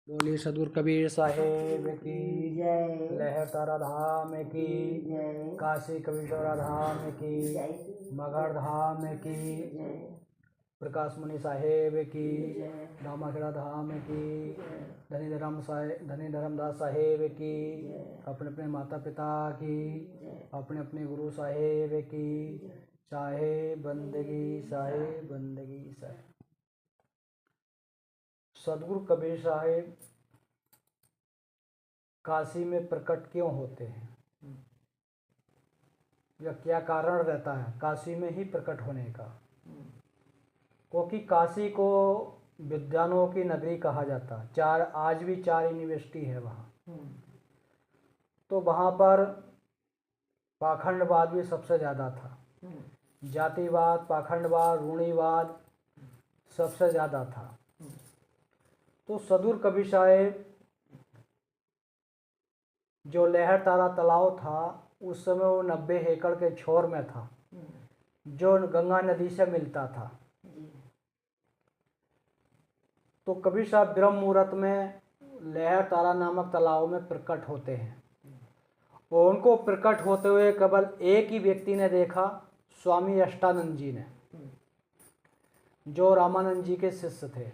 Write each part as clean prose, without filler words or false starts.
बोलिए सदगुरु कबीर साहेब की जय। लहर तारा धाम की जय। काशी कबीरचौरा धाम की मगहर धाम की प्रकाश मुनि साहेब की धामाखेड़ा धाम की धनी धर्मदास साहेब की अपने अपने माता पिता की अपने अपने गुरु साहेब की चाहे बंदगी साहेब। सदगुरु कबीर साहेब काशी में प्रकट क्यों होते हैं या क्या कारण रहता है काशी में ही प्रकट होने का? क्योंकि काशी को विद्वानों की नगरी कहा जाता है। आज भी 4 यूनिवर्सिटी है वहाँ। तो वहाँ पर पाखंडवाद भी सबसे ज़्यादा था। जातिवाद, पाखंडवाद, रूढ़िवाद सबसे ज़्यादा था। तो सदगुरु कबीर साहेब जो लहर तारा तालाब था उस समय वो 90 एकड़ के छोर में था जो गंगा नदी से मिलता था। तो कबीर साहब ब्रह्म मुहूर्त में लहर तारा नामक तालाब में प्रकट होते हैं और उनको प्रकट होते हुए केवल एक ही व्यक्ति ने देखा, स्वामी अष्टानंद जी ने, जो रामानंद जी के शिष्य थे।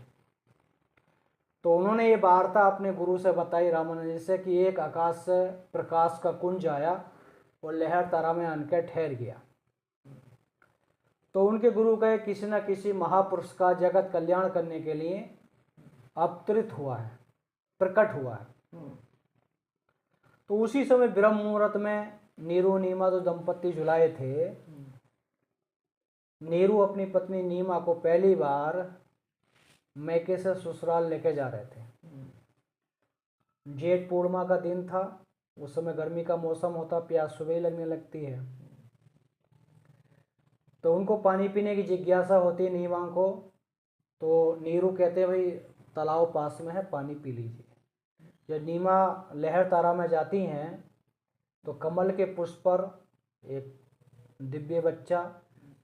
तो उन्होंने ये वार्ता अपने गुरु से बताई, रामानंद जी से, कि एक आकाश से प्रकाश का कुंज आया और लहर तारा में आकर ठहर गया। तो उनके गुरु कहे किसी न किसी महापुरुष का जगत कल्याण करने के लिए अवतरित हुआ है, प्रकट हुआ है। तो उसी समय ब्रह्म मुहूर्त में नीरू नीमा जो दंपत्ति झुलाए थे, नीरू अपनी पत्नी नीमा को पहली बार मैके से ससुराल लेके जा रहे थे। जेठ पूर्णिमा का दिन था, उस समय गर्मी का मौसम होता, प्यास सुबह ही लगने लगती है। तो उनको पानी पीने की जिज्ञासा होती है नीमा को। तो नीरू कहते भाई तालाब पास में है, पानी पी लीजिए। जब नीमा लहर तारा में जाती हैं तो कमल के पुष्प पर एक दिव्य बच्चा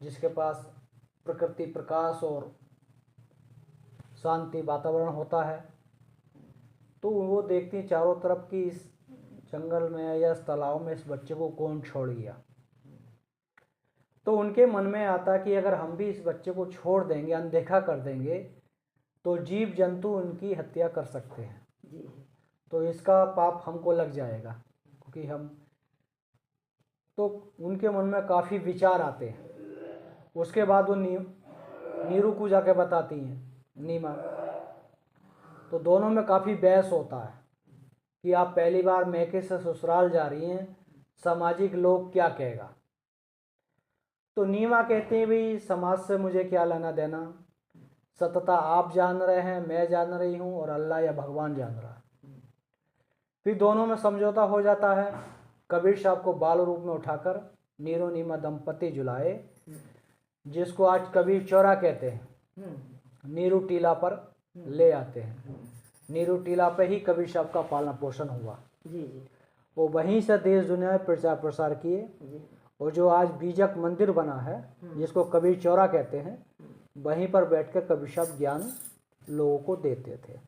जिसके पास प्रकृति प्रकाश और शांति वातावरण होता है, तो वो देखती चारों तरफ की इस जंगल में या इस तालाब में इस बच्चे को कौन छोड़ गया। तो उनके मन में आता कि अगर हम भी इस बच्चे को छोड़ देंगे, अनदेखा कर देंगे, तो जीव जंतु उनकी हत्या कर सकते हैं, तो इसका पाप हमको लग जाएगा। क्योंकि हम तो उनके मन में काफ़ी विचार आते हैं। उसके बाद वो नीरू को जाके बताती हैं नीमा। तो दोनों में काफ़ी बहस होता है कि आप पहली बार मैके से ससुराल जा रही हैं, सामाजिक लोग क्या कहेगा। तो नीमा कहते हैं भाई समाज से मुझे क्या लेना देना, सतता आप जान रहे हैं, मैं जान रही हूँ और अल्लाह या भगवान जान रहा है। फिर दोनों में समझौता हो जाता है। कबीर साहब को बाल रूप में उठाकर नीरू नीमा दंपति झुलाए, जिसको आज कबीर चौरा कहते हैं, नीरू टीला पर ले आते हैं। नीरू टीला पे ही कबीर साहब का पालन पोषण हुआ। वो वहीं से देश दुनिया में प्रचार प्रसार किए और जो आज बीजक मंदिर बना है जिसको कबीर चौरा कहते हैं, वहीं पर बैठकर कबीर साहब ज्ञान लोगों को देते थे।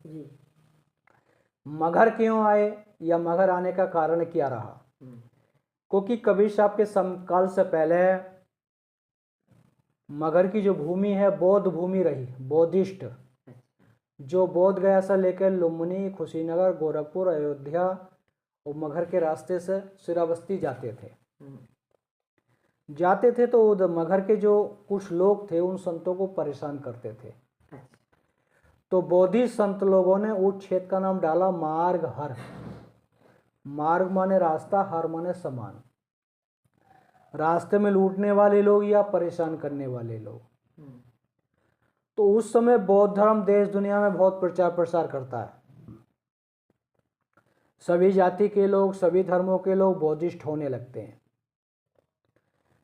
मगहर क्यों आए या मगहर आने का कारण क्या रहा? क्योंकि कबीर साहब के समकाल से पहले मगहर की जो भूमि है बौद्ध भूमि रही, बौद्धिस्ट, जो बोध गया से लेकर लुम्बिनी, कुशीनगर, गोरखपुर, अयोध्या और मगहर के रास्ते से श्रावस्ती जाते थे। तो मगहर के जो कुछ लोग थे उन संतों को परेशान करते थे। तो बौद्धि संत लोगों ने उस क्षेत्र का नाम डाला मार्ग हर। मार्ग माने रास्ता, हर माने समान। रास्ते में लूटने वाले लोग या परेशान करने वाले लोग। तो उस समय बौद्ध धर्म देश दुनिया में बहुत प्रचार प्रसार करता है। सभी जाति के लोग, सभी धर्मों के लोग बौद्धिस्ट होने लगते हैं।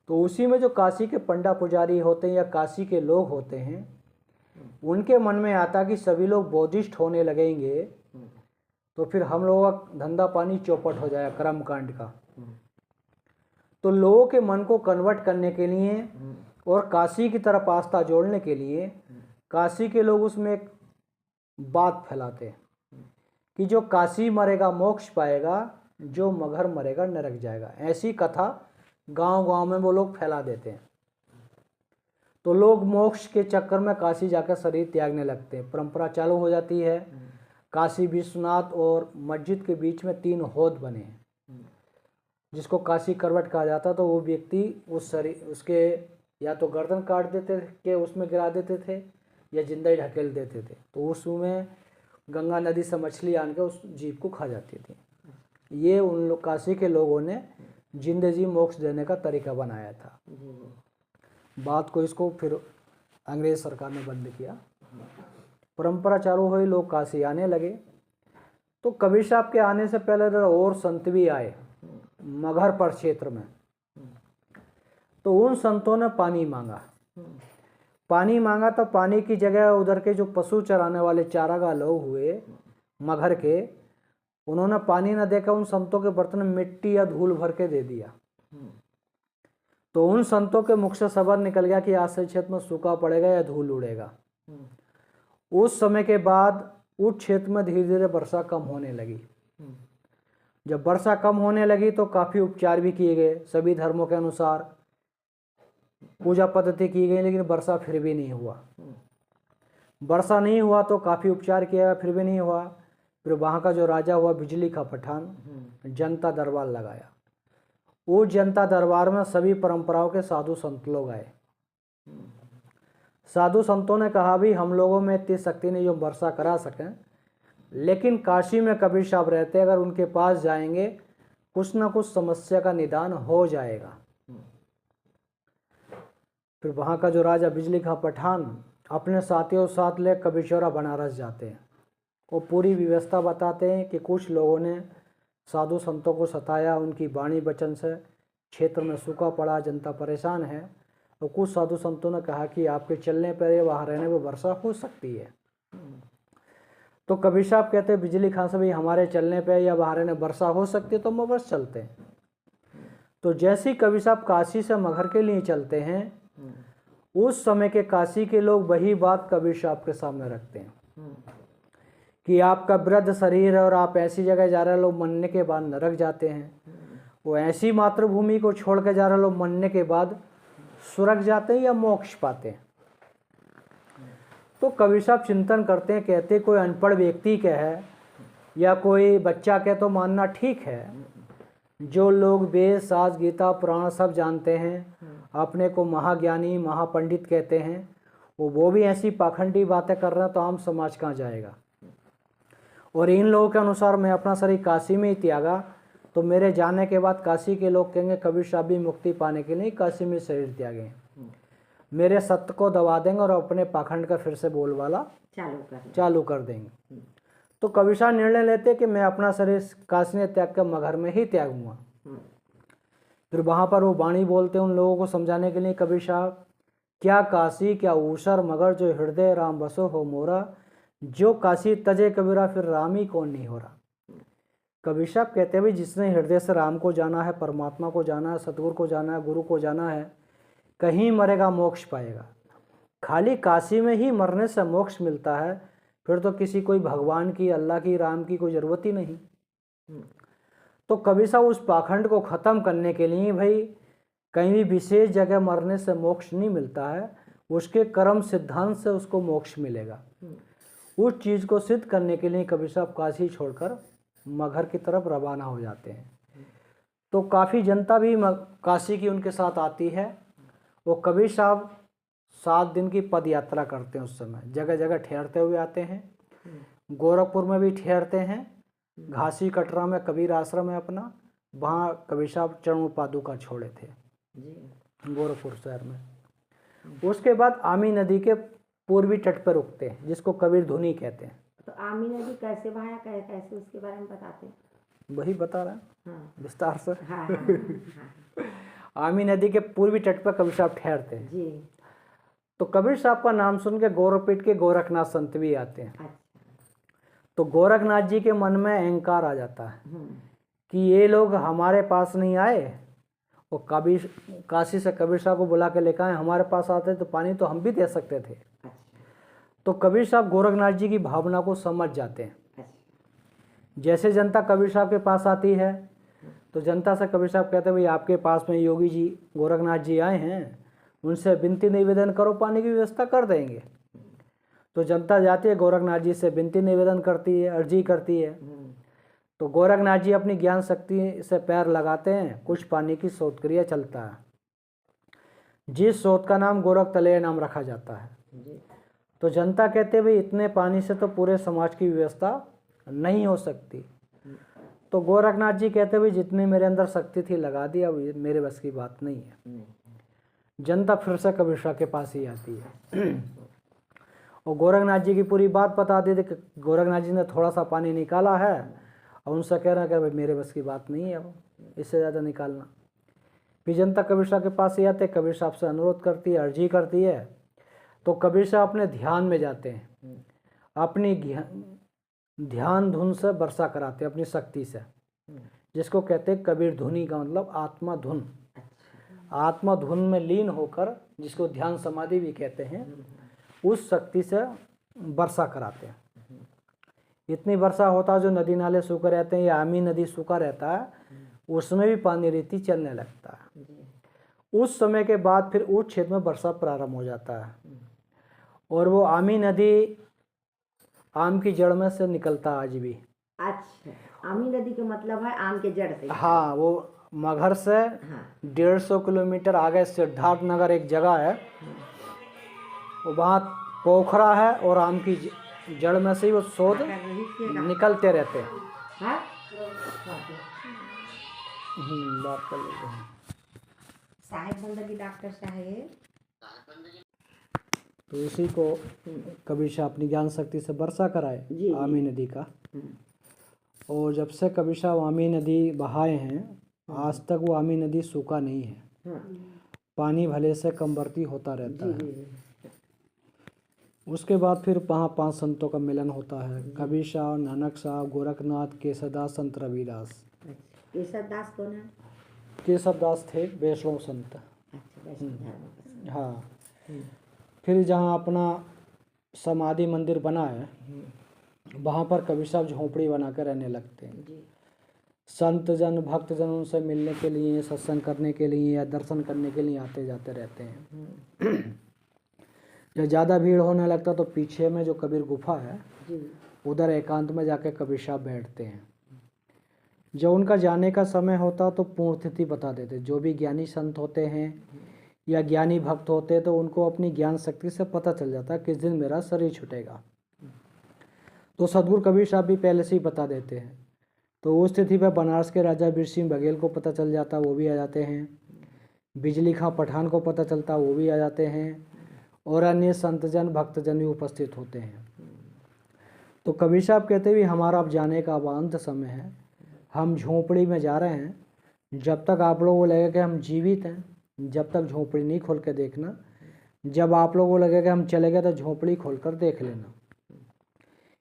तो उसी में जो काशी के पंडा पुजारी होते हैं या काशी के लोग होते हैं, उनके मन में आता कि सभी लोग बौद्धिस्ट होने लगेंगे तो फिर हम लोगों का धंधा पानी चौपट हो जाएगा कर्मकांड का। तो लोगों के मन को कन्वर्ट करने के लिए और काशी की तरफ आस्था जोड़ने के लिए काशी के लोग उसमें एक बात फैलाते हैं कि जो काशी मरेगा मोक्ष पाएगा, जो मगहर मरेगा नरक जाएगा। ऐसी कथा गांव-गांव में वो लोग फैला देते हैं। तो लोग मोक्ष के चक्कर में काशी जाकर शरीर त्यागने लगते हैं। परंपरा चालू हो जाती है। काशी विश्वनाथ और मस्जिद के बीच में 3 हौद बने हैं, जिसको काशी करवट कहा जाता। तो वो व्यक्ति उस शरीर उसके या तो गर्दन काट देते थे, उसमें गिरा देते थे, या जिंदा ही ढकेल देते थे। तो उसमें गंगा नदी से मछली आन के उस जीव को खा जाती थी। ये उन लोग काशी के लोगों ने जिंदे जी मोक्ष देने का तरीका बनाया था। बात को इसको फिर अंग्रेज सरकार ने बंद किया। परंपरा चालू हुई, लोग काशी आने लगे। तो कबीर साहब के आने से पहले और संत भी आए मगहर पर क्षेत्र में। तो उन संतों ने पानी मांगा। तो पानी की जगह उधर के जो पशु चराने वाले चारागाह लोग हुए मगहर के, उन्होंने पानी न देकर उन संतों के बर्तन में मिट्टी या धूल भर के दे दिया। तो उन संतों के मुख से शब्द निकल गया कि आज से क्षेत्र में सूखा पड़ेगा या धूल उड़ेगा। उस समय के बाद उस क्षेत्र में धीरे धीरे वर्षा कम होने लगी। जब वर्षा कम होने लगी तो काफ़ी उपचार भी किए गए, सभी धर्मों के अनुसार पूजा पद्धति की गई, लेकिन वर्षा फिर भी नहीं हुआ। वर्षा नहीं हुआ तो काफ़ी उपचार किया, फिर भी नहीं हुआ। फिर वहाँ का जो राजा हुआ बिजली का पठान, जनता दरबार लगाया। उस जनता दरबार में सभी परंपराओं के साधु संत लोग आए। साधु संतों ने कहा भी हम लोगों में इतनी शक्ति नहीं जो वर्षा करा सकें, लेकिन काशी में कबीर साहब रहते, अगर उनके पास जाएंगे कुछ ना कुछ समस्या का निदान हो जाएगा। फिर वहाँ का जो राजा बिजली का पठान अपने साथियों साथ ले कबीरचौरा बनारस जाते हैं। वो पूरी व्यवस्था बताते हैं कि कुछ लोगों ने साधु संतों को सताया, उनकी वाणी वचन से क्षेत्र में सूखा पड़ा, जनता परेशान है। और कुछ साधु संतों ने कहा कि आपके चलने पर या वहाँ रहने पर वर्षा हो सकती है। तो कबीर साहब कहते हैं बिजली खां से, भाई हमारे चलने पर या वहाँ रहने वर्षा हो सकती है तो हम बस चलते हैं। तो जैसे ही कबीर साहब काशी से मगहर के लिए चलते हैं, उस समय के काशी के लोग वही बात कबीर साहब के सामने रखते हैं कि आपका वृद्ध शरीर है और आप ऐसी जगह जा रहे, लोग मरने के बाद नरक जाते हैं। वो ऐसी मातृभूमि को छोड़ के जा रहे, लोग मरने के बाद स्वर्ग जाते हैं या मोक्ष पाते हैं। तो कबीर साहब चिंतन करते हैं, कहते कोई अनपढ़ व्यक्ति कहे है या कोई बच्चा कहे तो मानना ठीक है। जो लोग वेद शास्त्र गीता पुराण सब जानते हैं, अपने को महाज्ञानी महापंडित कहते हैं, वो भी ऐसी पाखंडी बातें कर रहे हैं तो आम समाज कहाँ जाएगा। और इन लोगों के अनुसार मैं अपना शरीर काशी में ही त्यागा तो मेरे जाने के बाद काशी के लोग कहेंगे कबीर साहब भी मुक्ति पाने के लिए काशी में शरीर त्यागे, मेरे सत्य को दबा देंगे और अपने पाखंड का फिर से बोलबाला चालू कर देंगे। तो कबीर साहब निर्णय लेते कि मैं अपना शरीर काशी में त्याग कर मगहर में ही त्यागूंगा। फिर वहाँ पर वो वाणी बोलते हैं उन लोगों को समझाने के लिए, कबीर साहब क्या काशी क्या ऊसर मगर जो हृदय राम बसो हो मोरा, जो काशी तजे कबीरा फिर राम ही कौन नहीं हो रहा। कबीर साहब कहते हैं भाई जिसने हृदय से राम को जाना है, परमात्मा को जाना है, सतगुरु को जाना है, गुरु को जाना है, कहीं मरेगा मोक्ष पाएगा। खाली काशी में ही मरने से मोक्ष मिलता है, फिर तो किसी कोई भगवान की, अल्लाह की, राम की कोई ज़रूरत ही नहीं। तो कबीर साहब उस पाखंड को ख़त्म करने के लिए भाई कहीं भी विशेष जगह मरने से मोक्ष नहीं मिलता है, उसके कर्म सिद्धांत से उसको मोक्ष मिलेगा। उस चीज़ को सिद्ध करने के लिए कबीर साहब काशी छोड़कर मगहर की तरफ रवाना हो जाते हैं। तो काफ़ी जनता भी काशी की उनके साथ आती है। वो कबीर साहब 7 दिन की पद यात्रा करते हैं, उस समय जगह जगह ठहरते हुए आते हैं। गोरखपुर में भी ठहरते हैं, घासी कटरा में कबीर आश्रम है अपना, वहाँ कबीर साहब चरण पादुका छोड़े थे गोरखपुर शहर में। उसके बाद आमी नदी के पूर्वी तट पर रुकते हैं, जिसको कबीर धुनी कहते हैं। तो आमी नदी कैसे बहाया, कैसे उसके बारे में बताते हैं? वही बता रहे हैं हाँ। विस्तार से। हाँ, हाँ, हाँ। आमी नदी के पूर्वी तट पर कबीर साहब ठहरते हैं जी। तो कबीर साहब का नाम सुन के गोरखपीठ के गोरखनाथ संत भी आते हैं। अच्छा। तो गोरखनाथ जी के मन में अहंकार आ जाता है कि ये लोग हमारे पास नहीं आए और कबीर काशी से कबीर साहब को बुला के लेकर आए, हमारे पास आते तो पानी तो हम भी दे सकते थे। तो कबीर साहब गोरखनाथ जी की भावना को समझ जाते हैं जैसे जनता कबीर साहब के पास आती है तो जनता से कबीर साहब कहते हैं भाई आपके पास में योगी जी गोरखनाथ जी आए हैं, उनसे विनती निवेदन करो, पानी की व्यवस्था कर देंगे। तो जनता जाती है गोरखनाथ जी से विनती निवेदन करती है, अर्जी करती है। तो गोरखनाथ जी अपनी ज्ञान शक्ति से पैर लगाते हैं, कुछ पानी की शोध क्रिया चलता है, जिस शोध का नाम गोरख तलेय नाम रखा जाता है। तो जनता कहते भाई इतने पानी से तो पूरे समाज की व्यवस्था नहीं हो सकती। तो गोरखनाथ जी कहते भाई जितनी मेरे अंदर शक्ति थी लगा दी, अब मेरे बस की बात नहीं है। जनता फिर से कबीर साहब के पास ही आती है और गोरखनाथ जी की पूरी बात बता दी थी। गोरखनाथ जी ने थोड़ा सा पानी निकाला है और उनसे कह रहा है कि भाई मेरे बस की बात नहीं है अब इससे ज़्यादा निकालना। फिर जनता कबीर साहब के पास ही आते, कबीर साहब से अनुरोध करती है, अर्जी करती है। तो कबीर साहब अपने ध्यान में जाते हैं, अपनी ध्यान धुन से वर्षा कराते हैं अपनी शक्ति से, जिसको कहते हैं कबीर धुनी का मतलब आत्मा धुन। आत्मा धुन में लीन होकर, जिसको ध्यान समाधि भी कहते हैं, उस शक्ति से वर्षा कराते हैं। इतनी वर्षा होता है जो नदी नाले सूखे रहते हैं या आमी नदी सूखा रहता है, उसमें भी पानी रीति चलने लगता है। उस समय के बाद फिर उस क्षेत्र में वर्षा प्रारंभ हो जाता है और वो आमी नदी आम की जड़ में से निकलता है आज भी। अच्छा, आमी नदी का मतलब है आम के जड़ से। हाँ, वो मगहर से 150 किलोमीटर आगे सिद्धार्थ नगर एक जगह है, वहाँ पोखरा है और आम की जड़ में से ही वो शोध निकलते रहते हैं। बात कर लेते हैं। साहेब बंदगी डॉक्टर साहेब, तो उसी को कबीर साहब अपनी ज्ञान शक्ति से वर्षा कराए आमी नदी का। और जब से कबीर साहब आमी नदी बहाए हैं, आज तक वो आमी नदी सूखा नहीं है। पानी भले से कमबरती होता रहता है। उसके बाद फिर वहाँ 5 संतों का मिलन होता है, कबीर साहब, नानक साहब, गोरखनाथ, केशवदास, संत रविदास। केशवदास कौन है? केशवदास थे वैष्णव संत। हाँ, फिर जहाँ अपना समाधि मंदिर बना है वहाँ पर कबीर साहब झोंपड़ी बना कर रहने लगते हैं। संत जन भक्त जन उनसे मिलने के लिए, सत्संग करने के लिए या दर्शन करने के लिए आते जाते रहते हैं। जब ज़्यादा भीड़ होने लगता तो पीछे में जो कबीर गुफा है उधर एकांत में जाके कबीर साहब बैठते हैं। जब उनका जाने का समय होता तो पूर्ण तिथि बता देते। जो भी ज्ञानी संत होते हैं या ज्ञानी भक्त होते हैं तो उनको अपनी ज्ञान शक्ति से पता चल जाता है किस दिन मेरा शरीर छूटेगा। तो सदगुरु कबीर साहब भी पहले से ही बता देते हैं। तो उस तिथि पर बनारस के राजा बीर सिंह बघेल को पता चल जाता, वो भी आ जाते हैं। बिजली खां पठान को पता चलता, वो भी आ जाते हैं। और अन्य संतजन भक्तजन भी उपस्थित होते हैं। तो कबीर साहब कहते भी हमारा अब जाने का अब अंत समय है, हम झोंपड़ी में जा रहे हैं। जब तक आप लोगों को लगे कि हम जीवित हैं, जब तक झोंपड़ी नहीं खोल के देखना। जब आप लोगों को लगे कि हम चले गए तो झोंपड़ी खोल कर देख लेना।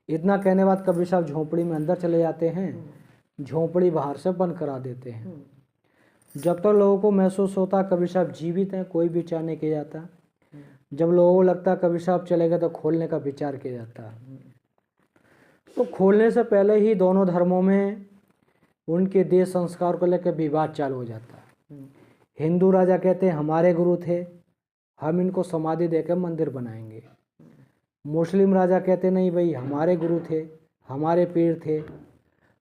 इतना कहने बाद कबीर साहब झोंपड़ी में अंदर चले जाते हैं, झोंपड़ी बाहर से बंद करा देते हैं। जब तक लोगों को महसूस होता कबीर साहब जीवित हैं, कोई विचार नहीं किया जाता। जब लोगों को लगता कबीर साहब चले गए तो खोलने का विचार किया जाता है। तो खोलने से पहले ही दोनों धर्मों में उनके देह संस्कार को लेकर विवाद चालू हो जाता है। हिंदू राजा कहते हैं हमारे गुरु थे, हम इनको समाधि देकर मंदिर बनाएंगे। मुस्लिम राजा कहते नहीं भाई हमारे गुरु थे, हमारे पीर थे,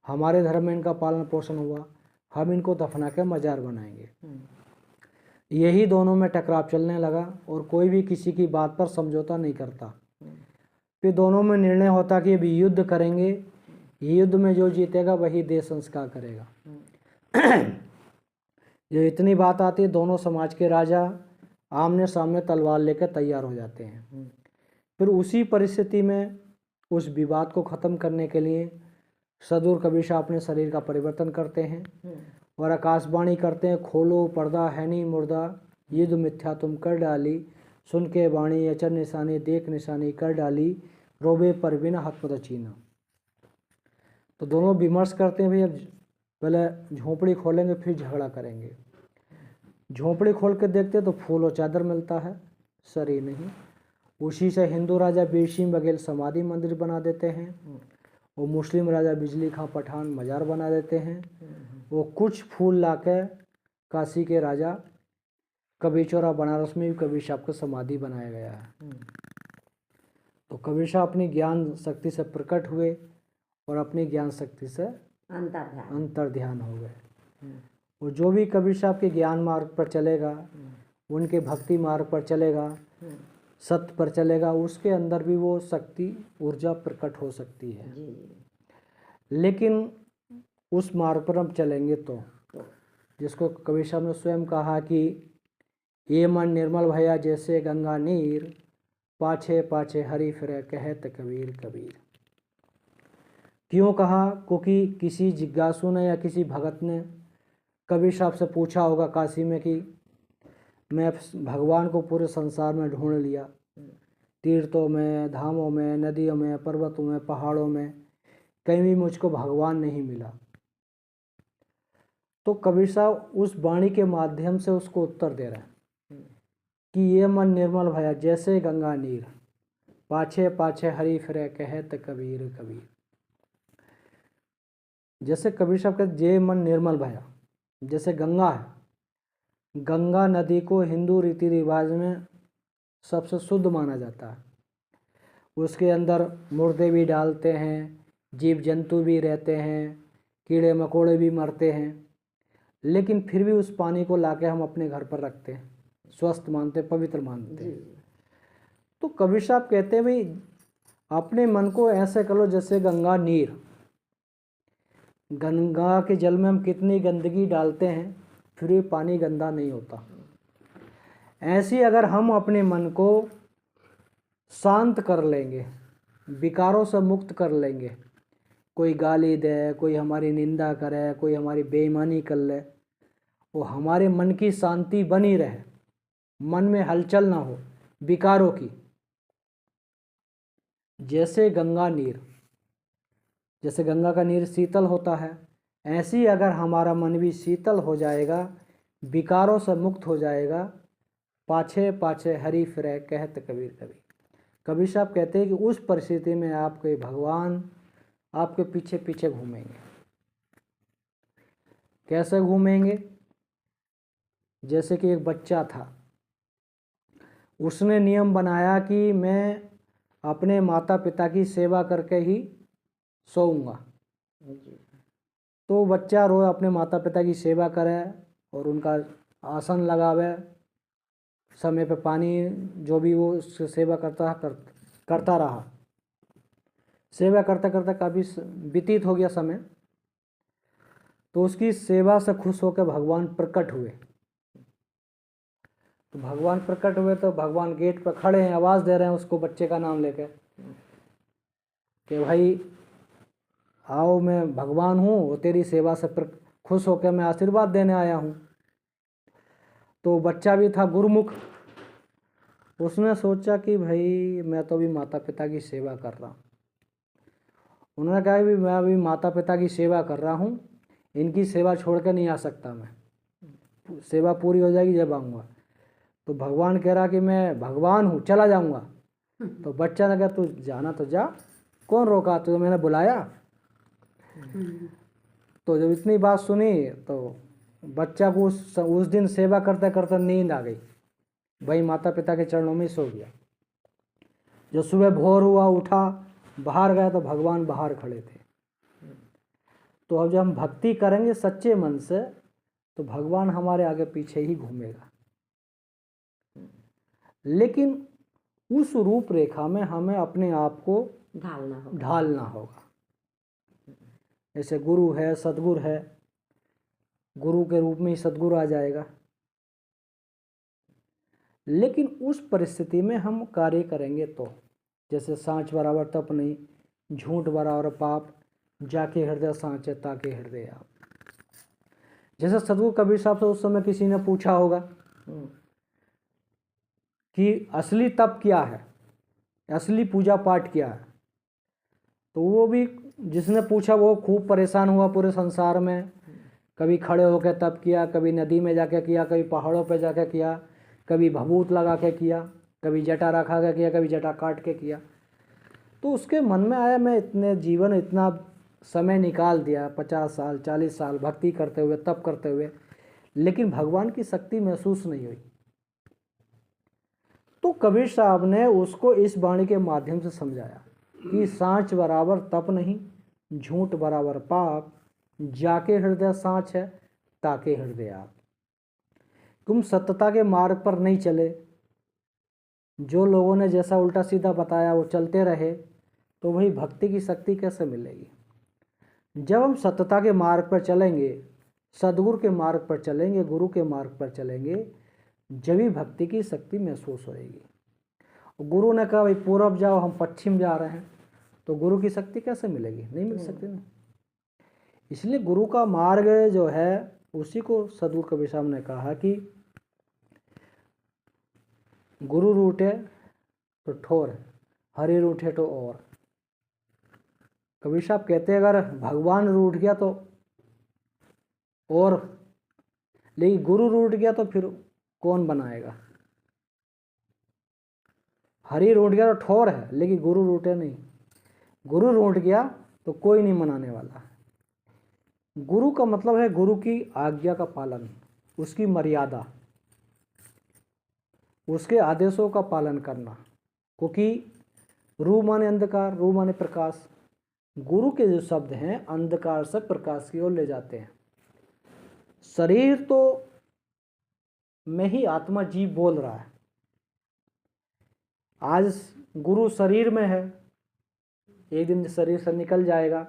हमारे धर्म में इनका पालन पोषण हुआ, हम इनको दफना के मजार बनाएंगे। यही दोनों में टकराव चलने लगा और कोई भी किसी की बात पर समझौता नहीं करता। फिर दोनों में निर्णय होता कि अभी युद्ध करेंगे, युद्ध में जो जीतेगा वही देह संस्कार करेगा। जो इतनी बात आती है, दोनों समाज के राजा आमने सामने तलवार लेकर तैयार हो जाते हैं। फिर उसी परिस्थिति में उस विवाद को ख़त्म करने के लिए सदगुरु कबीर साहब अपने शरीर का परिवर्तन करते हैं और आकाशवाणी करते हैं, खोलो पर्दा है नहीं मुर्दा, युद्ध मिथ्या तुम कर डाली, सुन के वाणी अचर निशानी, देख निशानी कर डाली, रोबे पर बिना हाथ मत चीना। तो दोनों विमर्श करते हैं भाई अब पहले झोंपड़ी खोलेंगे फिर झगड़ा करेंगे। झोंपड़ी खोल के देखते तो फूल और चादर मिलता है, शरीर नहीं। उसी से हिंदू राजा बीर सिंह बघेल समाधि मंदिर बना देते हैं वो मुस्लिम राजा बिजली खां पठान मज़ार बना देते हैं। वो कुछ फूल लाके काशी के राजा कबीर चौरा बनारस में भी कबीर साहब का समाधि बनाया गया है। तो कबीर साहब अपनी ज्ञान शक्ति से प्रकट हुए और अपनी ज्ञान शक्ति से अंतर ध्यान हो गए। और जो भी कबीर साहब के ज्ञान मार्ग पर चलेगा, उनके भक्ति मार्ग पर चलेगा, सत्य पर चलेगा, उसके अंदर भी वो शक्ति ऊर्जा प्रकट हो सकती है। लेकिन उस मार्ग पर हम चलेंगे तो जिसको कबीर साहब ने स्वयं कहा कि ये मन निर्मल भया जैसे गंगा नीर, पाछे पाछे हरि फिरे कहत कबीर कबीर। क्यों कहा? क्योंकि किसी जिज्ञासु ने या किसी भगत ने कबीर साहब से पूछा होगा काशी में कि मैं भगवान को पूरे संसार में ढूंढ लिया, तीर्थों में, धामों में, नदियों में, पर्वतों में, पहाड़ों में, कहीं भी मुझको भगवान नहीं मिला। तो कबीर साहब उस वाणी के माध्यम से उसको उत्तर दे रहे हैं कि ये मन निर्मल भया जैसे गंगा नीर, पाछे पाछे हरि फिरे कहत कबीर कबीर। जैसे कबीर साहब कहते ये मन निर्मल भया जैसे गंगा है। गंगा नदी को हिंदू रीति रिवाज में सबसे शुद्ध माना जाता है। उसके अंदर मुर्दे भी डालते हैं, जीव जंतु भी रहते हैं, कीड़े मकोड़े भी मरते हैं, लेकिन फिर भी उस पानी को लाके हम अपने घर पर रखते हैं, स्वस्थ मानते, पवित्र मानते हैं। तो कबीर साहब कहते हैं भाई अपने मन को ऐसे कर लो जैसे गंगा नीर। गंगा के जल में हम कितनी गंदगी डालते हैं, फिर भी पानी गंदा नहीं होता। ऐसी अगर हम अपने मन को शांत कर लेंगे, विकारों से मुक्त कर लेंगे, कोई गाली दे, कोई हमारी निंदा करे, कोई हमारी बेईमानी कर ले, वो हमारे मन की शांति बनी रहे, मन में हलचल ना हो विकारों की। जैसे गंगा नीर, जैसे गंगा का नीर शीतल होता है, ऐसी अगर हमारा मन भी शीतल हो जाएगा, विकारों से मुक्त हो जाएगा, पाछे पाछे हरि फिरे कहत कबीर कबीर। कबीर साहब कहते हैं कि उस परिस्थिति में आपके भगवान आपके पीछे पीछे घूमेंगे। कैसे घूमेंगे? जैसे कि एक बच्चा था, उसने नियम बनाया कि मैं अपने माता पिता की सेवा करके ही सोऊंगा। तो बच्चा रोज अपने माता पिता की सेवा करे और उनका आसन लगावे, समय पे पानी जो भी वो उससे सेवा करता रहा। सेवा करते करते काफ़ी व्यतीत हो गया समय, तो उसकी सेवा से खुश होकर भगवान प्रकट हुए। तो भगवान प्रकट हुए तो भगवान गेट पर खड़े हैं, आवाज़ दे रहे हैं उसको बच्चे का नाम लेकर कि भाई आओ, मैं भगवान हूँ और तेरी सेवा से खुश होकर मैं आशीर्वाद देने आया हूँ। तो बच्चा भी था गुरुमुख, उसने सोचा कि भाई मैं तो अभी माता पिता की सेवा कर रहा हूँ। उन्होंने कहा कि मैं अभी माता पिता की सेवा कर रहा हूँ, इनकी सेवा छोड़ कर नहीं आ सकता, मैं सेवा पूरी हो जाएगी जब आऊँगा। तो भगवान कह रहा कि मैं भगवान हूँ, चला जाऊँगा। तो बच्चा ने कहा तू जाना तो जा, कौन रोका, तो मैंने बुलाया। तो जब इतनी बात सुनी तो बच्चा को उस दिन सेवा करते करते नींद आ गई, भाई माता पिता के चरणों में सो गया। जो सुबह भोर हुआ, उठा, बाहर गया तो भगवान बाहर खड़े थे। तो अब जब हम भक्ति करेंगे सच्चे मन से तो भगवान हमारे आगे पीछे ही घूमेगा, लेकिन उस रूपरेखा में हमें अपने आप को ढालना होगा। जैसे गुरु है, सदगुरु है, गुरु के रूप में ही सदगुरु आ जाएगा, लेकिन उस परिस्थिति में हम कार्य करेंगे तो जैसे सांच बराबर तप नहीं, झूठ बराबर पाप, जाके हृदय सांचे ताके हृदय आप। जैसे सदगुरु कबीर साहब से उस समय किसी ने पूछा होगा कि असली तप क्या है, असली पूजा पाठ क्या है, तो वो भी जिसने पूछा वो खूब परेशान हुआ पूरे संसार में। कभी खड़े होकर तप किया, कभी नदी में जाके किया, कभी पहाड़ों पे जाके किया, कभी भभूत लगा के किया, कभी जटा रखा के किया, कभी जटा काट के किया। तो उसके मन में आया मैं इतना समय निकाल दिया, 50 साल 40 साल भक्ति करते हुए, तप करते हुए, लेकिन भगवान की शक्ति महसूस नहीं हुई। तो कबीर साहब ने उसको इस वाणी के माध्यम से समझाया कि सांच बराबर तप नहीं, झूठ बराबर पाप, जाके हृदय सांच है, ताके हृदय आप। तुम सत्यता के मार्ग पर नहीं चले, जो लोगों ने जैसा उल्टा सीधा बताया वो चलते रहे, तो वही भक्ति की शक्ति कैसे मिलेगी। जब हम सत्यता के मार्ग पर चलेंगे, सदगुरु के मार्ग पर चलेंगे, गुरु के मार्ग पर चलेंगे, जब ही भक्ति की शक्ति महसूस होएगी। गुरु ने कहा भाई पूरब जाओ, हम पश्चिम जा रहे हैं, तो गुरु की शक्ति कैसे मिलेगी, नहीं मिल सकती ना। इसलिए गुरु का मार्ग जो है उसी को सदगुरु कबीर साहब ने कहा कि गुरु रूठे तो ठोर, हरि रूठे तो और। कबीर साहब कहते हैं अगर भगवान रूठ गया तो और, लेकिन गुरु रूठ गया तो फिर कौन बनाएगा। हरि रूठ गया तो ठोर है, लेकिन गुरु रूठे नहीं। गुरु रूठ गया तो कोई नहीं मनाने वाला। गुरु का मतलब है गुरु की आज्ञा का पालन, उसकी मर्यादा, उसके आदेशों का पालन करना। क्योंकि रू माने अंधकार, रू माने प्रकाश। गुरु के जो शब्द हैं अंधकार से प्रकाश की ओर ले जाते हैं। शरीर तो में ही आत्मा जीव बोल रहा है। आज गुरु शरीर में है, एक दिन शरीर से निकल जाएगा,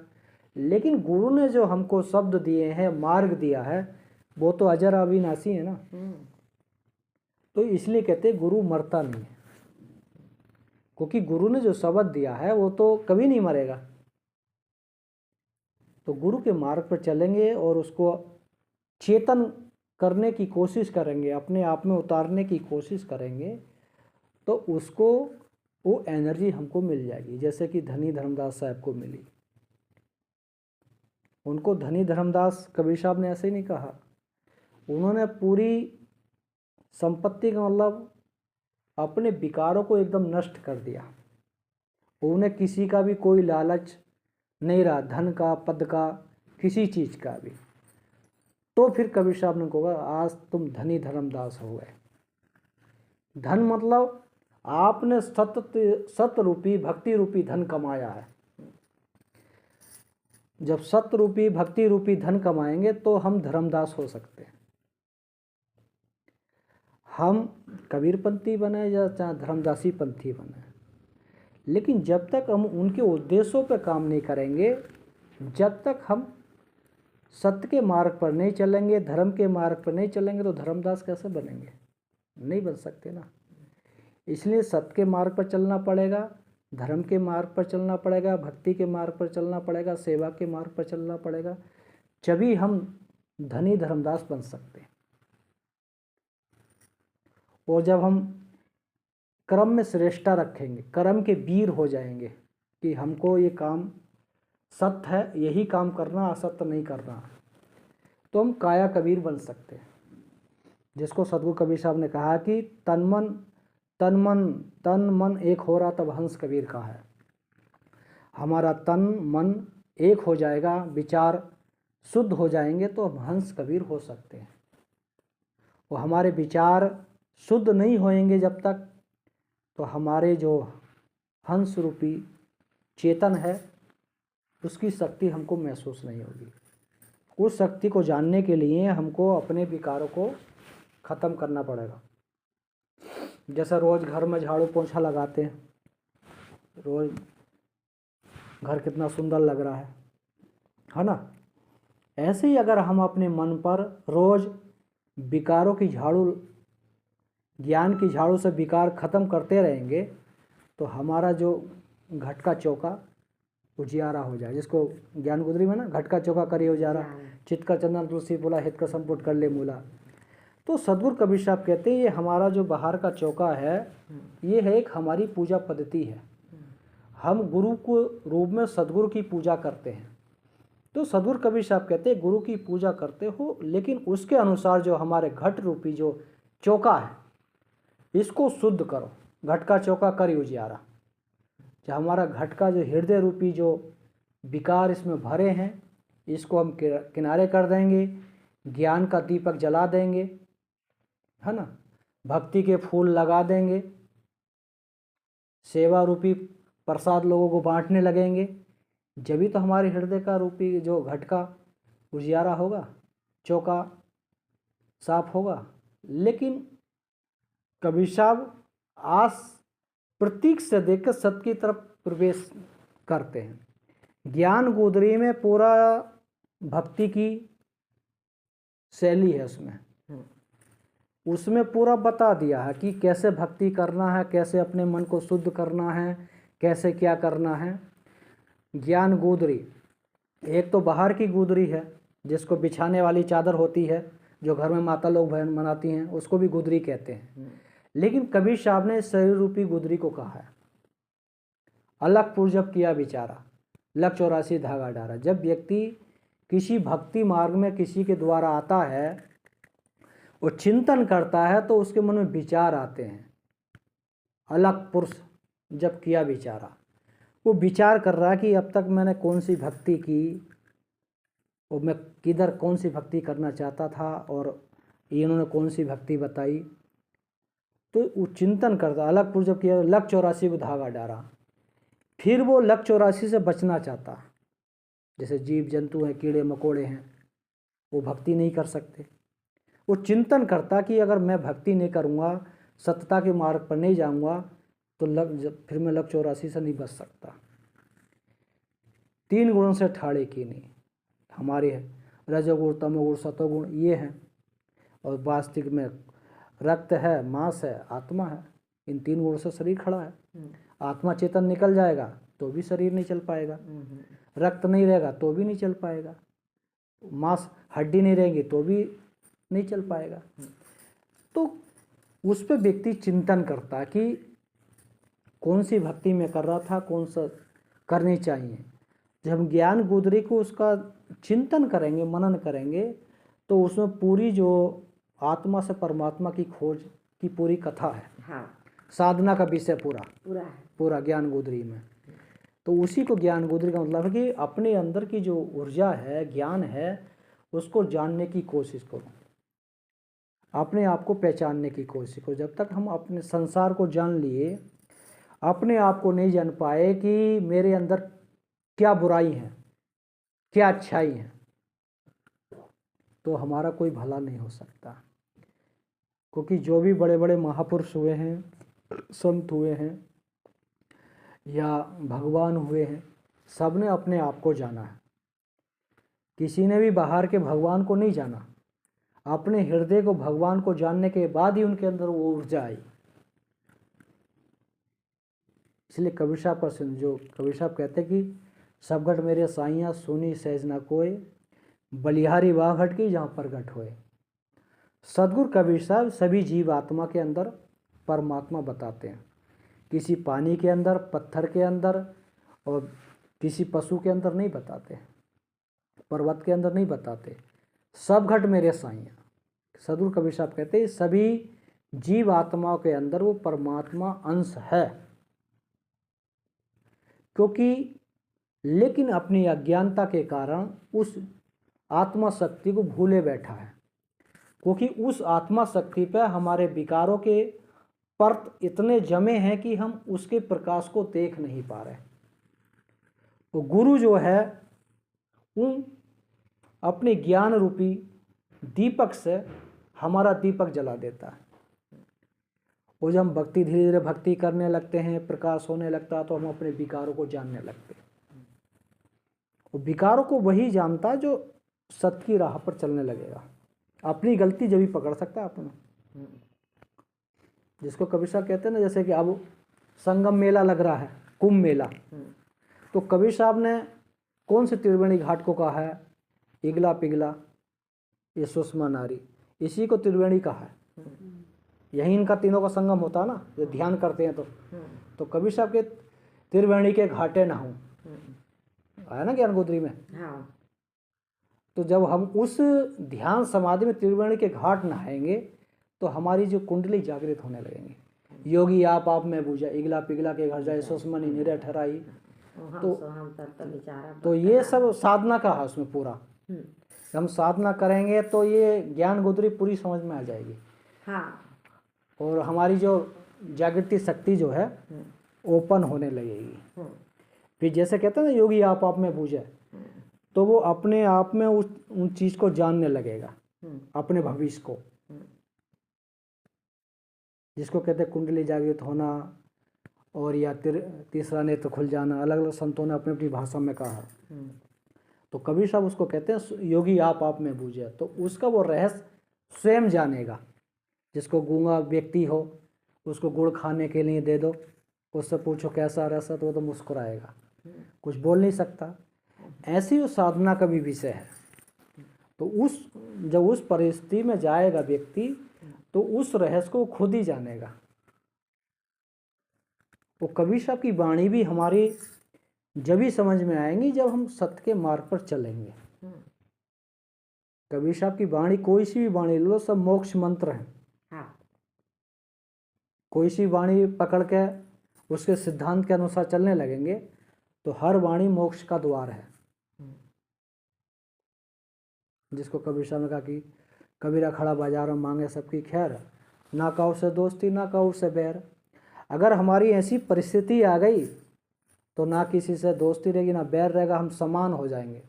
लेकिन गुरु ने जो हमको शब्द दिए हैं, मार्ग दिया है, वो तो अजर अविनाशी है ना। तो इसलिए कहते हैं गुरु मरता नहीं है, क्योंकि गुरु ने जो शब्द दिया है वो तो कभी नहीं मरेगा। तो गुरु के मार्ग पर चलेंगे और उसको चेतन करने की कोशिश करेंगे, अपने आप में उतारने की कोशिश करेंगे, तो उसको वो एनर्जी हमको मिल जाएगी, जैसे कि धनी धर्मदास साहब को मिली। उनको धनी धर्मदास कबीर साहब ने ऐसे ही नहीं कहा, उन्होंने पूरी संपत्ति का मतलब अपने विकारों को एकदम नष्ट कर दिया। उन्हें किसी का भी कोई लालच नहीं रहा, धन का, पद का, किसी चीज़ का भी। तो फिर कबीर साहब ने कहा आज तुम धनी धर्मदास हो गए। धन मतलब आपने सत्य रूपी भक्ति रूपी धन कमाया है। जब सत्य रूपी भक्ति रूपी धन कमाएंगे तो हम धर्मदास हो सकते हैं। हम कबीरपंथी बने या चाहे धर्मदासी पंथी बने, लेकिन जब तक हम उनके उद्देश्यों पर काम नहीं करेंगे, जब तक हम सत्य के मार्ग पर नहीं चलेंगे, धर्म के मार्ग पर नहीं चलेंगे, तो धर्मदास कैसे बनेंगे, नहीं बन सकते ना। इसलिए सत्य के मार्ग पर चलना पड़ेगा, धर्म के मार्ग पर चलना पड़ेगा, भक्ति के मार्ग पर चलना पड़ेगा, सेवा के मार्ग पर चलना पड़ेगा, तभी हम धनी धर्मदास बन सकते हैं। और जब हम क्रम में श्रेष्ठता रखेंगे, कर्म के वीर हो जाएंगे कि हमको ये काम सत्य है, यही काम करना, असत्य नहीं करना, तो हम काया कबीर बन सकते हैं। जिसको सदगुरु कबीर साहब ने कहा कि तन मन एक हो रहा तब हंस कबीर का है। हमारा तन मन एक हो जाएगा, विचार शुद्ध हो जाएंगे तो हम हंस कबीर हो सकते हैं। और हमारे विचार शुद्ध नहीं होएंगे जब तक, तो हमारे जो हंस रूपी चेतन है उसकी शक्ति हमको महसूस नहीं होगी। उस शक्ति को जानने के लिए हमको अपने विकारों को ख़त्म करना पड़ेगा। जैसा रोज़ घर में झाड़ू पोंछा लगाते हैं, रोज़ घर कितना सुंदर लग रहा है ना। ऐसे ही अगर हम अपने मन पर रोज़ विकारों की झाड़ू, ज्ञान की झाड़ू से विकार ख़त्म करते रहेंगे, तो हमारा जो घट का चौका उजियारा हो जाए। जिसको ज्ञान गुदरी में ना, घट का चौका करिए उजियारा, चित्त का चंदन तुलसी बोला, हित का संपुट कर ले मूला। तो सदगुरु कबीर साहब कहते हैं ये हमारा जो बाहर का चौका है, ये है एक हमारी पूजा पद्धति है। हम गुरु को रूप में सदगुरु की पूजा करते हैं। तो सदगुरु कबीर साहब कहते हैं गुरु की पूजा करते हो, लेकिन उसके अनुसार जो हमारे घट रूपी जो चौका है, इसको शुद्ध करो। घट का चौका करी उजियारा। जो हमारा घट का जो हृदय रूपी जो विकार इसमें भरे हैं, इसको हम किनारे कर देंगे, ज्ञान का दीपक जला देंगे, है ना, भक्ति के फूल लगा देंगे, सेवा रूपी प्रसाद लोगों को बांटने लगेंगे, जभी तो हमारे हृदय का रूपी जो घट का उजियारा होगा, चौका साफ होगा। लेकिन कबीर साहब आस प्रतीक से देखकर सत्य की तरफ प्रवेश करते हैं। ज्ञान गोदरी में पूरा भक्ति की शैली है, उसमें पूरा बता दिया है कि कैसे भक्ति करना है, कैसे अपने मन को शुद्ध करना है, कैसे क्या करना है। ज्ञान गोदरी एक तो बाहर की गोदरी है, जिसको बिछाने वाली चादर होती है, जो घर में माता लोग बनाती हैं, उसको भी गुदरी कहते हैं। लेकिन कबीर साहब ने शरीर रूपी गुदरी को कहा है। अलग पुर जब किया बिचारा, लग 84 धागा डारा। जब व्यक्ति किसी भक्ति मार्ग में किसी के द्वारा आता है और चिंतन करता है, तो उसके मन में विचार आते हैं। अलग पुरुष जब किया बिचारा, वो विचार कर रहा है कि अब तक मैंने कौन सी भक्ति की और मैं किधर कौन सी भक्ति करना चाहता था और इन्होंने कौन सी भक्ति बताई। तो वो चिंतन करता, अलग पुरुष जब किया, लग 84 को धागा डारा। फिर वो लग 84 से बचना चाहता। जैसे जीव जंतु हैं, कीड़े मकोड़े हैं, वो भक्ति नहीं कर सकते। वो चिंतन करता कि अगर मैं भक्ति नहीं करूँगा, सत्यता के मार्ग पर नहीं जाऊँगा, तो फिर मैं लग 84 से नहीं बच सकता। 3 गुणों से ठाड़े की नहीं हमारे है, रजोगुण तमोगुण सतोगुण ये हैं। और वास्तविक में रक्त है, मांस है, आत्मा है। इन 3 गुणों से शरीर खड़ा है। आत्मा चेतन निकल जाएगा तो भी शरीर नहीं चल पाएगा, रक्त नहीं रहेगा तो भी नहीं चल पाएगा, मांस हड्डी नहीं रहेंगी तो भी नहीं चल पाएगा। तो उस पर व्यक्ति चिंतन करता कि कौन सी भक्ति में कर रहा था, कौन सा करनी चाहिए। जब हम ज्ञान गोदरी को उसका चिंतन करेंगे, मनन करेंगे, तो उसमें पूरी जो आत्मा से परमात्मा की खोज की पूरी कथा है। हाँ, साधना का विषय पूरा है पूरा ज्ञान गोदरी में। तो उसी को ज्ञान गोदरी का मतलब है कि अपने अंदर की जो ऊर्जा है, ज्ञान है, उसको जानने की कोशिश करो, अपने आप को पहचानने की कोशिश करो। जब तक हम अपने संसार को जान लिए, अपने आप को नहीं जान पाए कि मेरे अंदर क्या बुराई है, क्या अच्छाई है, तो हमारा कोई भला नहीं हो सकता। क्योंकि जो भी बड़े बड़े महापुरुष हुए हैं, संत हुए हैं या भगवान हुए हैं, सब ने अपने आप को जाना है। किसी ने भी बाहर के भगवान को नहीं जाना, अपने हृदय को भगवान को जानने के बाद ही उनके अंदर वो ऊर्जा आई। इसलिए कबीर साहब का जो कबीर साहब कहते हैं कि सब घट मेरे साइयाँ सुनी सहज न कोय, बलिहारी वाह घट की जहाँ प्रगट होए। सदगुरु कबीर साहब सभी जीव आत्मा के अंदर परमात्मा बताते हैं। किसी पानी के अंदर, पत्थर के अंदर और किसी पशु के अंदर नहीं बताते, पर्वत के अंदर नहीं बताते। सब घट मेरे साइयाँ, सदगुरु कबीर साहब कहते हैं सभी जीव आत्माओं के अंदर वो परमात्मा अंश है। क्योंकि लेकिन अपनी अज्ञानता के कारण उस आत्मा शक्ति को भूले बैठा है। क्योंकि उस आत्मा शक्ति पर हमारे विकारों के परत इतने जमे हैं कि हम उसके प्रकाश को देख नहीं पा रहे। तो गुरु जो है उन अपने ज्ञान रूपी दीपक से हमारा दीपक जला देता है। और जब हम भक्ति धीरे धीरे भक्ति करने लगते हैं, प्रकाश होने लगता है, तो हम अपने विकारों को जानने लगते हैं। और विकारों को वही जानता है जो सत्य की राह पर चलने लगेगा। अपनी गलती जब भी पकड़ सकता है अपना, जिसको कबीर साहब कहते हैं ना, जैसे कि अब संगम मेला लग रहा है, कुंभ मेला, तो कबीर साहब ने कौन से त्रिवेणी घाट को कहा है? इगला पिघला ये सुषमा नारी, इसी को त्रिवेणी कहा है। यही इनका तीनों का संगम होता है ना, जो ध्यान करते हैं। तो कबीर साहब के त्रिवेणी के घाटे ना हूँ आया ना ज्ञान गोदरी में। हाँ, तो जब हम उस ध्यान समाधि में त्रिवेणी के घाट नहाएंगे, तो हमारी जो कुंडली जागृत होने लगेंगे। योगी आप में बूझा, इगला पिघला के घर जाए सुषमनी निरय ठहराई। हम तब विचारा। तो ये सब साधना का है उसमें पूरा। हम साधना करेंगे तो ये ज्ञान गुदरी पूरी समझ में आ जाएगी। हाँ। और हमारी जो जागृति शक्ति जो है ओपन होने लगेगी। फिर जैसे कहते हैं ना योगी आप में बूझे, तो वो अपने आप में उन चीज को जानने लगेगा, अपने भविष्य को, जिसको कहते हैं कुंडली जागृत होना और या तीसरा नेत्र खुल जाना। अलग अलग संतों ने अपनी अपनी भाषा में कहा। तो कबीर साहब उसको कहते हैं योगी आप में बूझे। तो उसका वो रहस्य स्वयं जानेगा। जिसको गूंगा व्यक्ति हो उसको गुड़ खाने के लिए दे दो, उससे पूछो कैसा रसा, तो वो तो मुस्कुराएगा, कुछ बोल नहीं सकता। ऐसी वो साधना का भी विषय है। तो जब उस परिस्थिति में जाएगा व्यक्ति, तो उस रहस्य को खुद ही जानेगा। वो कबीर साहब की वाणी भी हमारी जब ही समझ में आएंगी जब हम सत्य के मार्ग पर चलेंगे। कबीर साहब की वाणी, कोई सी भी वाणी लो, सब मोक्ष मंत्र हैं। हाँ। कोई सी वाणी पकड़ के उसके सिद्धांत के अनुसार चलने लगेंगे तो हर वाणी मोक्ष का द्वार है। जिसको कबीर साहब ने कहा कि कबीरा खड़ा बाजार में मांगे सबकी खैर, ना काऊ से दोस्ती ना काऊ से बैर। अगर हमारी ऐसी परिस्थिति आ गई तो ना किसी से दोस्ती रहेगी ना बैर रहेगा, हम समान हो जाएंगे।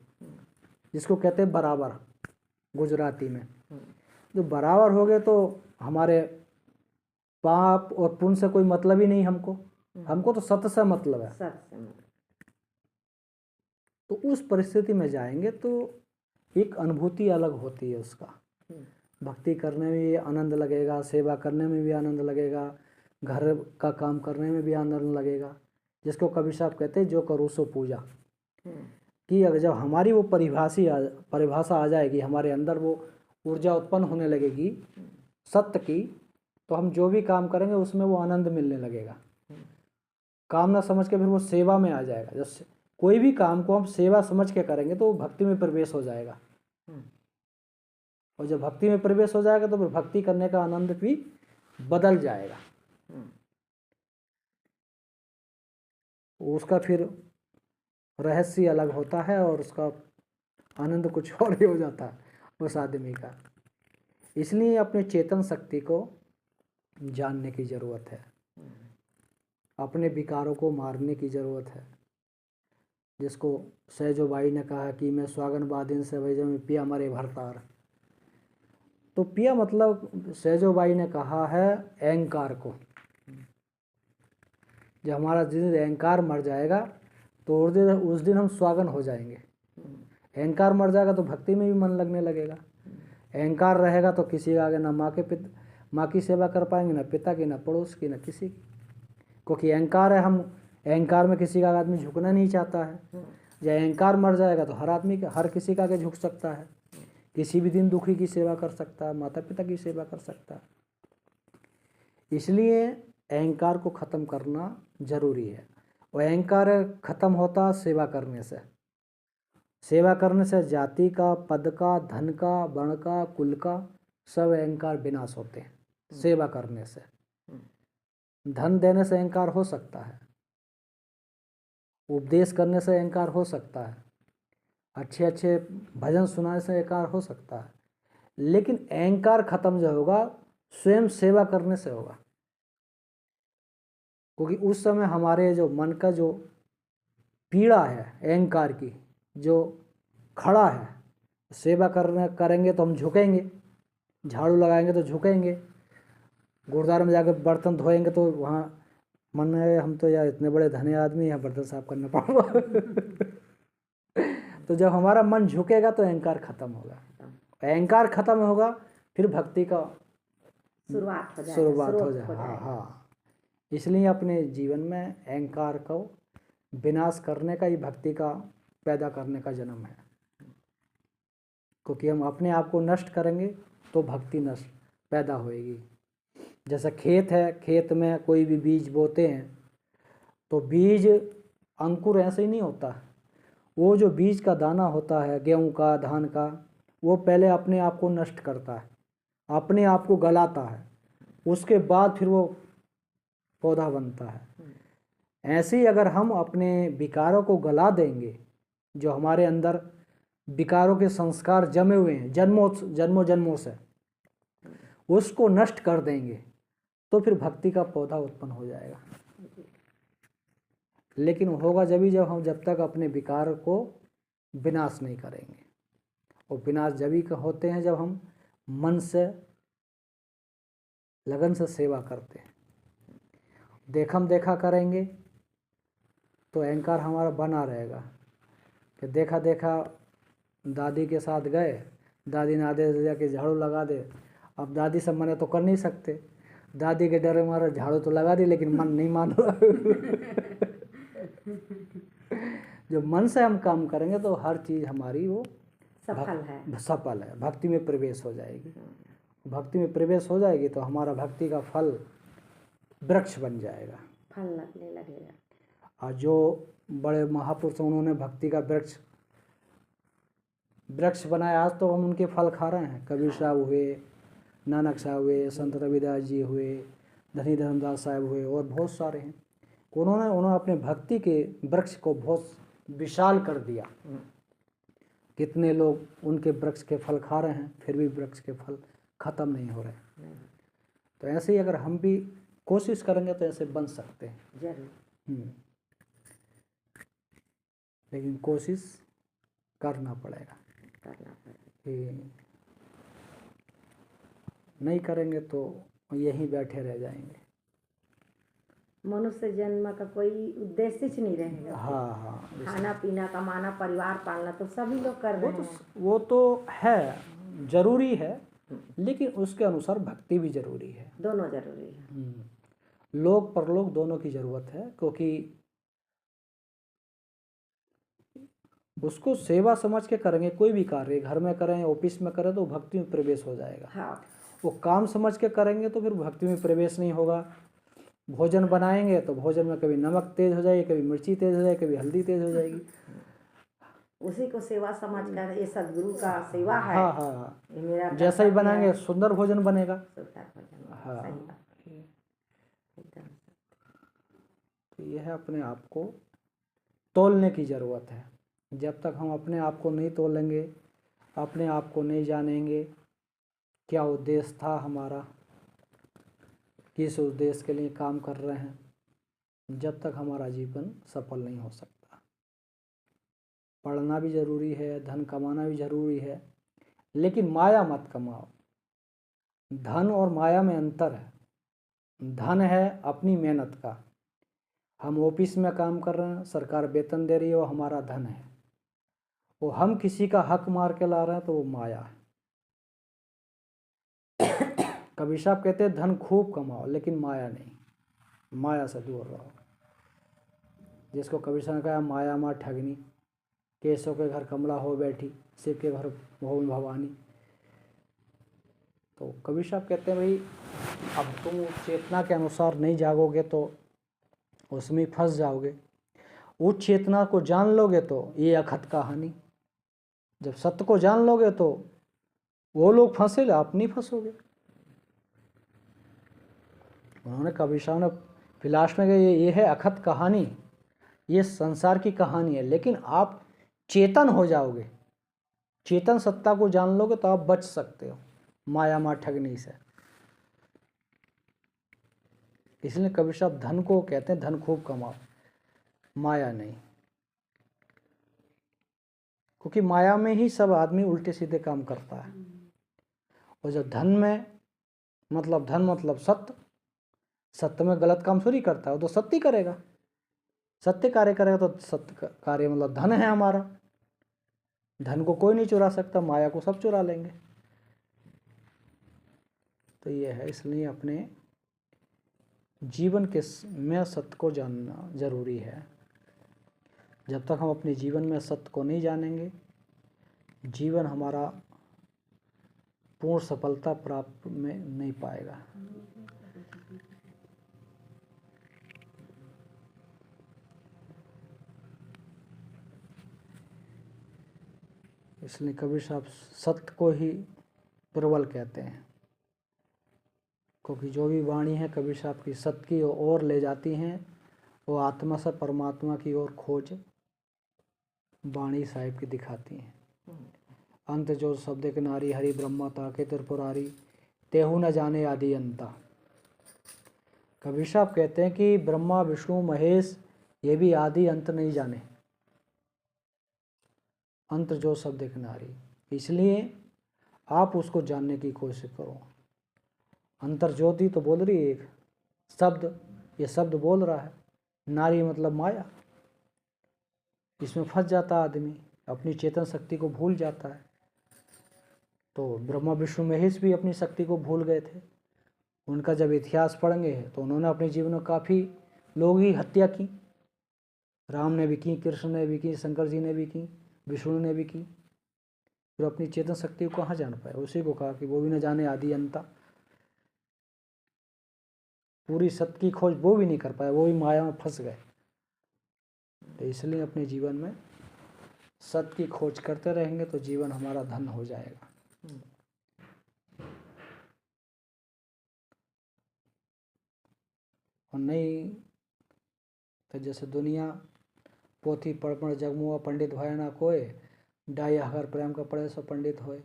जिसको कहते हैं बराबर गुजराती में। जो बराबर हो गए तो हमारे पाप और पुण्य से कोई मतलब ही नहीं हमको तो सत्य से मतलब है। तो उस परिस्थिति में जाएंगे तो एक अनुभूति अलग होती है उसका। भक्ति करने में भी आनंद लगेगा, सेवा करने में भी आनंद लगेगा, घर का काम करने में भी आनंद लगेगा। जिसको कबीर साहब कहते हैं जो करो सो पूजा। कि अगर जब हमारी वो परिभाषा आ जाएगी, हमारे अंदर वो ऊर्जा उत्पन्न होने लगेगी सत्य की, तो हम जो भी काम करेंगे उसमें वो आनंद मिलने लगेगा। काम ना समझ के फिर वो सेवा में आ जाएगा। जब कोई भी काम को हम सेवा समझ के करेंगे तो वो भक्ति में प्रवेश हो जाएगा। और जब भक्ति में प्रवेश हो जाएगा तो फिर भक्ति करने का आनंद भी बदल जाएगा। उसका फिर रहस्य अलग होता है और उसका आनंद कुछ और ही हो जाता है उस आदमी का। इसलिए अपने चेतन शक्ति को जानने की ज़रूरत है, अपने विकारों को मारने की ज़रूरत है। जिसको सहजो बाई ने कहा कि मैं स्वागन बादिन से वैसे में पिया मरे भरतार। तो पिया मतलब सहजो बाई ने कहा है अहंकार को। जब हमारा जिस अहंकार मर जाएगा तो उस दिन हम स्वागन हो जाएंगे। अहंकार मर जाएगा तो भक्ति में भी मन लगने लगेगा। अहंकार रहेगा तो किसी के आगे ना माँ की सेवा कर पाएंगे, ना पिता की, ना पड़ोस की, ना किसी की। क्योंकि अहंकार है, हम अहंकार में किसी का आदमी झुकना नहीं चाहता है। जब अहंकार मर जाएगा तो हर किसी का आगे झुक सकता है, किसी भी दिन दुखी की सेवा कर सकता है, माता पिता की सेवा कर सकता है। इसलिए अहंकार को ख़त्म करना जरूरी है। और अहंकार ख़त्म होता सेवा करने से। सेवा करने से जाति का, पद का, धन का, वर्ण का, कुल का सब अहंकार विनाश होते हैं सेवा करने से। धन देने से अहंकार हो सकता है, उपदेश करने से अहंकार हो सकता है, अच्छे अच्छे भजन सुनाने से अहंकार हो सकता है। लेकिन अहंकार खत्म जो होगा स्वयं सेवा करने से होगा। क्योंकि उस समय हमारे जो मन का जो पीड़ा है अहंकार की जो खड़ा है, सेवा करेंगे तो हम झुकेंगे, झाड़ू लगाएंगे तो झुकेंगे, गुरुद्वारे में जाकर बर्तन धोएंगे तो वहाँ मन में हम तो यार इतने बड़े धनी आदमी यहाँ बर्तन साफ करना पड़ेगा। तो जब हमारा मन झुकेगा तो अहंकार खत्म होगा। अहंकार खत्म होगा फिर भक्ति का शुरुआत हो जाए। हाँ, इसलिए अपने जीवन में अहंकार को विनाश करने का ही भक्ति का पैदा करने का जन्म है। क्योंकि हम अपने आप को नष्ट करेंगे तो भक्ति नष्ट पैदा होएगी। जैसा खेत है, खेत में कोई भी बीज बोते हैं तो बीज अंकुर ऐसे ही नहीं होता। वो जो बीज का दाना होता है गेहूं का, धान का, वो पहले अपने आप को नष्ट करता है, अपने आप को गलाता है, उसके बाद फिर वो पौधा बनता है। ऐसे ही अगर हम अपने विकारों को गला देंगे, जो हमारे अंदर विकारों के संस्कार जमे हुए हैं जन्मों जन्मों से, उसको नष्ट कर देंगे, तो फिर भक्ति का पौधा उत्पन्न हो जाएगा। लेकिन होगा जब तक अपने विकार को विनाश नहीं करेंगे। और विनाश जब होते हैं जब हम मन से लगन से सेवा करते हैं। देखम देखा करेंगे तो अहंकार हमारा बना रहेगा कि देखा देखा दादी के साथ गए, दादी ने आदेश दिया कि झाड़ू लगा दे। अब दादी से मना तो कर नहीं सकते, दादी के डरे मारे झाड़ू तो लगा दी, लेकिन मन नहीं मान रहा। जब मन से हम काम करेंगे तो हर चीज़ हमारी वो सफल है, भक्ति में प्रवेश हो जाएगी। भक्ति में प्रवेश हो जाएगी तो हमारा भक्ति का फल वृक्ष बन जाएगा, फल लगने लगेगा। और जो बड़े महापुरुष उन्होंने भक्ति का वृक्ष बनाया, आज तो हम उनके फल खा रहे हैं। कबीर साहब हुए, नानक साहब हुए, संत रविदास जी हुए, धनी धर्मदास साहब हुए, और बहुत सारे हैं। उन्होंने अपने भक्ति के वृक्ष को बहुत विशाल कर दिया। कितने लोग उनके वृक्ष के फल खा रहे हैं, फिर भी वृक्ष के फल खत्म नहीं हो रहे। तो ऐसे ही अगर हम भी कोशिश करेंगे तो ऐसे बन सकते हैं जरूर। लेकिन कोशिश करना पड़ेगा। कि नहीं करेंगे तो यहीं बैठे रह जाएंगे। मनुष्य जन्म का कोई उद्देश्य ही नहीं रहेगा। हाँ, खाना पीना, कमाना, परिवार पालना तो सभी लोग कर रहे हैं। वो तो है, जरूरी है, लेकिन उसके अनुसार भक्ति भी जरूरी है। दोनों जरूरी है। लोक परलोक दोनों की जरूरत है, क्योंकि उसको सेवा समझ के करेंगे। कोई भी कार्य घर में करें, ऑफिस में करें, तो भक्ति में प्रवेश हो जाएगा। हाँ। वो काम समझ के करेंगे तो फिर भक्ति में प्रवेश नहीं होगा। भोजन बनाएंगे तो भोजन में कभी नमक तेज हो जाएगी, कभी मिर्ची तेज हो जाएगी, कभी हल्दी तेज हो जाएगी। उसी को सेवा समझकर, ये सदगुरु का सेवा है। हाँ, मेरा जैसा ही बनाएंगे सुंदर भोजन बनेगा। हाँ, तो यह है, अपने आप को तोलने की ज़रूरत है। जब तक हम अपने आप को नहीं तोलेंगे, अपने आप को नहीं जानेंगे क्या उद्देश्य था हमारा, किस उद्देश्य के लिए काम कर रहे हैं, जब तक हमारा जीवन सफल नहीं हो सकता। पढ़ना भी ज़रूरी है, धन कमाना भी ज़रूरी है, लेकिन माया मत कमाओ। धन और माया में अंतर है। धन है अपनी मेहनत का। हम ऑफिस में काम कर रहे हैं, सरकार वेतन दे रही है, वो हमारा धन है। वो हम किसी का हक मार के ला रहे हैं तो वो माया है। कबीर साहब कहते हैं धन खूब कमाओ, लेकिन माया नहीं, माया से दूर रहो। जिसको कबीर साहब ने कहा माया माँ ठगनी, केशों के घर कमला हो बैठी, शिव के घर हो भवानी। तो कबीर साहब कहते हैं भाई, अब तुम चेतना के अनुसार नहीं जागोगे तो उसमें फंस जाओगे। उस चेतना को जान लोगे तो ये अखत कहानी। जब सत्य को जान लोगे तो वो लोग फंसेंगे, आप नहीं फंसोगे। उन्होंने कबीर साहब ने फिलास में कहा ये है अखत कहानी, ये संसार की कहानी है, लेकिन आप चेतन हो जाओगे, चेतन सत्ता को जान लोगे तो आप बच सकते हो माया माँ ठगनी से। इसलिए कबीर साहब धन को कहते हैं धन खूब कमाओ, माया नहीं। क्योंकि माया में ही सब आदमी उल्टे सीधे काम करता है। और जब धन मतलब सत्य में गलत काम थोड़ी करता है, वो तो सत्य करेगा। सत्य कार्य करेगा तो सत्य कार्य मतलब धन है हमारा। धन को कोई नहीं चुरा सकता, माया को सब चुरा लेंगे। तो ये है, इसलिए अपने जीवन के में सत्य को जानना जरूरी है। जब तक हम अपने जीवन में सत्य को नहीं जानेंगे, जीवन हमारा पूर्ण सफलता प्राप्त में नहीं पाएगा। इसलिए कबीर साहब सत्य को ही प्रबल कहते हैं। क्योंकि जो भी वाणी है कबीर साहब की सत्य की ओर ले जाती हैं, वो आत्मा से परमात्मा की ओर खोज वाणी साहिब की दिखाती हैं। अंत जो शब्द के नारी हरि ब्रह्मा ताके त्रिपुरारी तेहु न जाने आदि अंता। कबीर साहब कहते हैं कि ब्रह्मा विष्णु महेश ये भी आदि अंत नहीं जाने, अंत जो शब्द के नारी, इसलिए आप उसको जानने की कोशिश करो। अंतर ज्योति तो बोल रही है एक शब्द, ये शब्द बोल रहा है, नारी मतलब माया, इसमें फंस जाता आदमी, अपनी चेतन शक्ति को भूल जाता है। तो ब्रह्मा विष्णु महेश भी अपनी शक्ति को भूल गए थे। उनका जब इतिहास पढ़ेंगे तो उन्होंने अपने जीवन में काफ़ी लोगों की हत्या की, राम ने भी की, कृष्ण ने भी की, शंकर जी ने भी की, विष्णु ने भी की, फिर अपनी चेतन शक्ति को कहाँ जान पाए। उसी को कहा कि वो भी न जाने आदि अंता, पूरी सत्य की खोज वो भी नहीं कर पाए, वो भी माया में फंस गए। तो इसलिए अपने जीवन में सत्य की खोज करते रहेंगे तो जीवन हमारा धन हो जाएगा। और नहीं तो जैसे दुनिया पोथी पढ़ जगमुआ पंडित भय ना कोय, डाई हर प्रेम का पढ़े सो पंडित होए।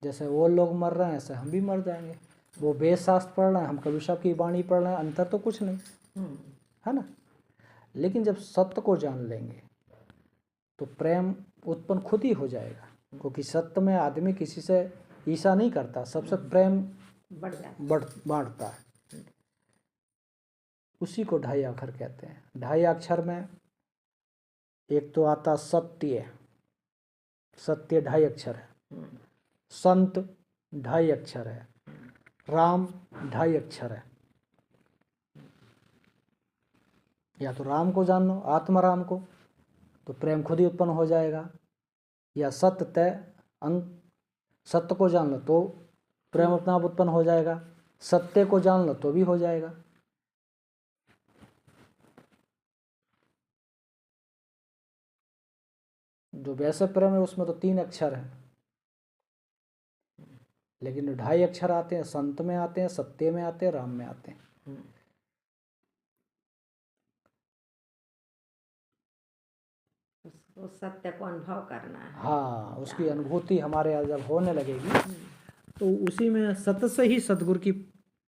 जैसे वो लोग मर रहे हैं ऐसे हम भी मर जाएंगे। वो वेद शास्त्र पढ़ रहे हैं, हम कबीर साहब की वाणी पढ़ रहे हैं, अंतर तो कुछ नहीं है ना। लेकिन जब सत्य को जान लेंगे तो प्रेम उत्पन्न खुद ही हो जाएगा, क्योंकि सत्य में आदमी किसी से ईर्ष्या नहीं करता, सबसे प्रेम बांटता है। उसी को ढाई अक्षर कहते हैं। ढाई अक्षर में एक तो आता सत्य, सत्य ढाई अक्षर है, संत ढाई अक्षर है, राम ढाई अक्षर है। या तो राम को जान लो, आत्मा राम को, तो प्रेम खुद ही उत्पन्न हो जाएगा, या सत्य तय अंत सत्य को जान लो तो प्रेम अपना आप उत्पन्न हो जाएगा, सत्य को जान लो तो भी हो जाएगा। जो वैसे प्रेम है उसमें तो 3 अक्षर है, लेकिन ढाई अक्षर आते हैं, संत में आते हैं, सत्य में आते हैं, राम में आते हैं। उसको सत्य को अनुभव करना है। हाँ, उसकी अनुभूति हमारे यहाँ जब होने लगेगी तो उसी में सत्य से ही सतगुरु की